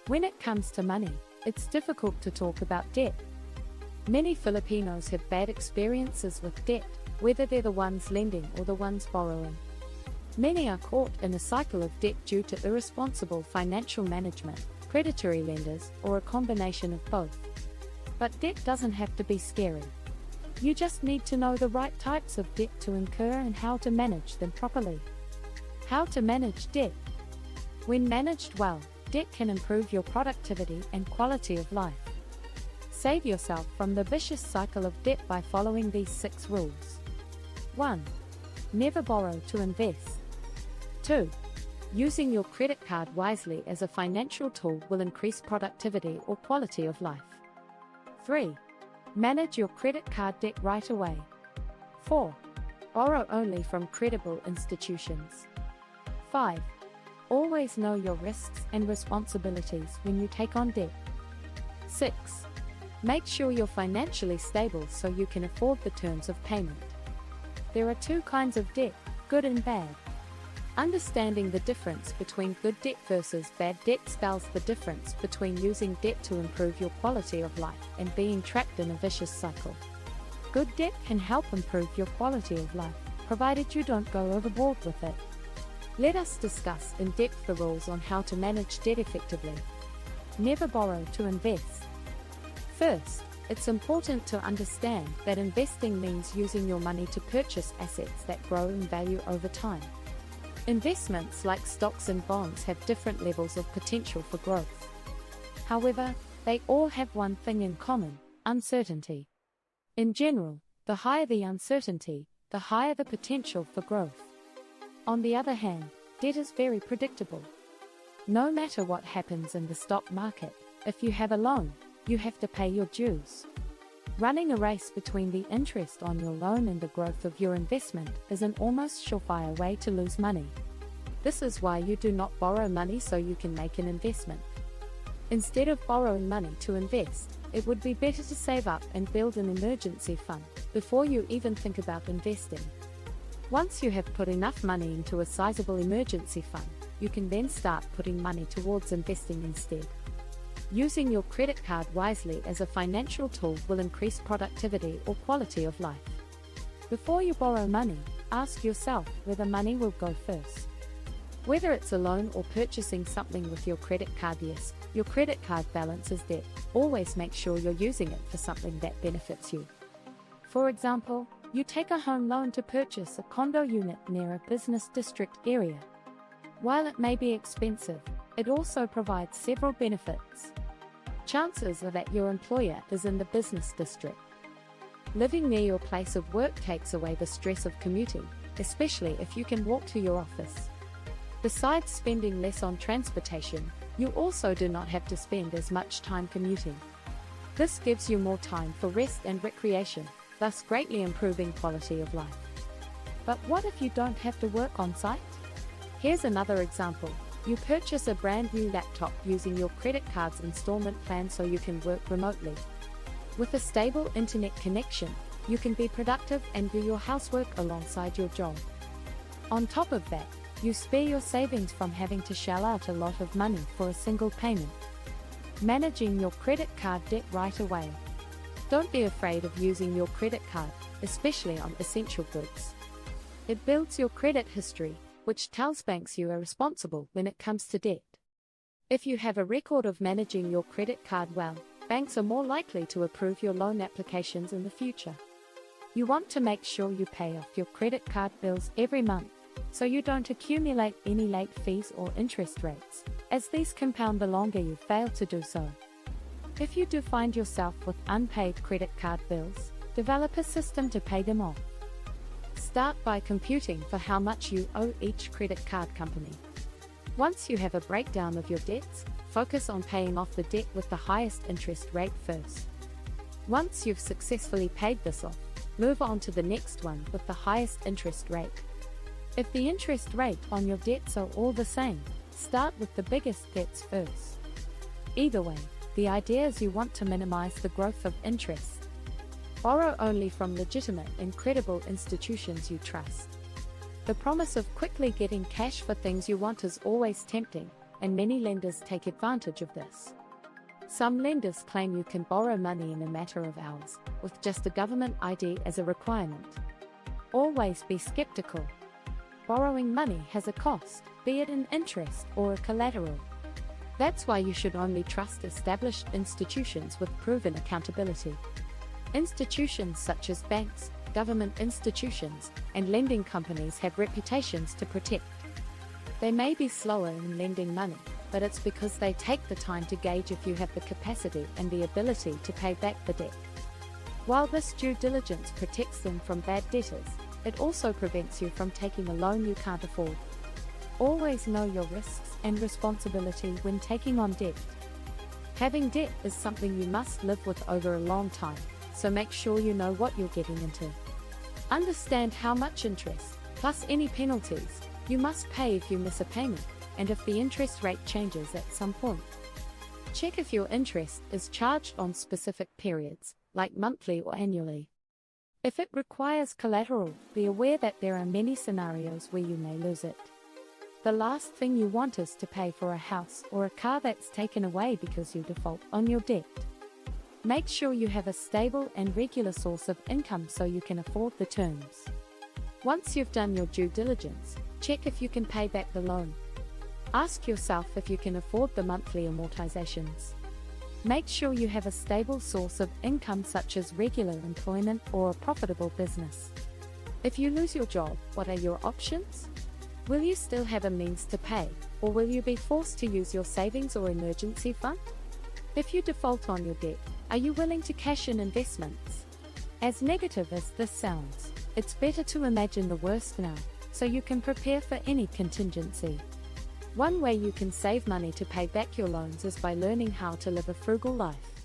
When it comes to money, it's difficult to talk about debt. Many Filipinos have bad experiences with debt, whether they're the ones lending or the ones borrowing. Many are caught in a cycle of debt due to irresponsible financial management, predatory lenders, or a combination of both. But debt doesn't have to be scary. You just need to know the right types of debt to incur and how to manage them properly. How to manage debt. When managed well, debt can improve your productivity and quality of life. Save yourself from the vicious cycle of debt by following these 6 rules. 1. Never borrow to invest. 2. Using your credit card wisely as a financial tool will increase productivity or quality of life. 3. Manage your credit card debt right away. 4. Borrow only from credible institutions. 5. Always know your risks and responsibilities when you take on debt. 6. Make sure you're financially stable so you can afford the terms of payment. There are 2 kinds of debt, good and bad. Understanding the difference between good debt versus bad debt spells the difference between using debt to improve your quality of life and being trapped in a vicious cycle. Good debt can help improve your quality of life, provided you don't go overboard with it. Let us discuss in depth the rules on how to manage debt effectively. Never borrow to invest. First, it's important to understand that investing means using your money to purchase assets that grow in value over time. Investments like stocks and bonds have different levels of potential for growth. However, they all have one thing in common: uncertainty. In general, the higher the uncertainty, the higher the potential for growth. On the other hand, debt is very predictable. No matter what happens in the stock market, if you have a loan, you have to pay your dues. Running a race between the interest on your loan and the growth of your investment is an almost surefire way to lose money. This is why you do not borrow money so you can make an investment. Instead of borrowing money to invest, it would be better to save up and build an emergency fund before you even think about investing. Once you have put enough money into a sizable emergency fund, you can then start putting money towards investing instead. Using your credit card wisely as a financial tool will increase productivity or quality of life. Before you borrow money, ask yourself whether money will go first. Whether it's a loan or purchasing something with your credit card, yes, your credit card balance is debt. Always make sure you're using it for something that benefits you. For example, you take a home loan to purchase a condo unit near a business district area. While it may be expensive, it also provides several benefits. Chances are that your employer is in the business district. Living near your place of work takes away the stress of commuting, especially if you can walk to your office. Besides spending less on transportation, you also do not have to spend as much time commuting. This gives you more time for rest and recreation, thus greatly improving quality of life. But what if you don't have to work on site? Here's another example. You purchase a brand new laptop using your credit card's installment plan so you can work remotely. With a stable internet connection, you can be productive and do your housework alongside your job. On top of that, you spare your savings from having to shell out a lot of money for a single payment. Managing your credit card debt right away. Don't be afraid of using your credit card, especially on essential goods. It builds your credit history, which tells banks you are responsible when it comes to debt. If you have a record of managing your credit card well, banks are more likely to approve your loan applications in the future. You want to make sure you pay off your credit card bills every month, so you don't accumulate any late fees or interest rates, as these compound the longer you fail to do so. If you do find yourself with unpaid credit card bills, develop a system to pay them off. Start by computing for how much you owe each credit card company. Once you have a breakdown of your debts, focus on paying off the debt with the highest interest rate first. Once you've successfully paid this off, move on to the next one with the highest interest rate. If the interest rate on your debts are all the same, start with the biggest debts first. Either way, the idea is you want to minimize the growth of interest. Borrow only from legitimate and credible institutions you trust. The promise of quickly getting cash for things you want is always tempting, and many lenders take advantage of this. Some lenders claim you can borrow money in a matter of hours, with just a government ID as a requirement. Always be skeptical. Borrowing money has a cost, be it in interest or a collateral. That's why you should only trust established institutions with proven accountability. Institutions such as banks, government institutions, and lending companies have reputations to protect. They may be slower in lending money, but it's because they take the time to gauge if you have the capacity and the ability to pay back the debt. While this due diligence protects them from bad debtors, it also prevents you from taking a loan you can't afford. Always know your risks and responsibility when taking on debt. Having debt is something you must live with over a long time, so make sure you know what you're getting into. Understand how much interest, plus any penalties, you must pay if you miss a payment, and if the interest rate changes at some point. Check if your interest is charged on specific periods, like monthly or annually. If it requires collateral, be aware that there are many scenarios where you may lose it. The last thing you want is to pay for a house or a car that's taken away because you default on your debt. Make sure you have a stable and regular source of income so you can afford the terms. Once you've done your due diligence, check if you can pay back the loan. Ask yourself if you can afford the monthly amortizations. Make sure you have a stable source of income such as regular employment or a profitable business. If you lose your job, what are your options? Will you still have a means to pay, or will you be forced to use your savings or emergency fund? If you default on your debt, are you willing to cash in investments? As negative as this sounds, it's better to imagine the worst now, so you can prepare for any contingency. One way you can save money to pay back your loans is by learning how to live a frugal life.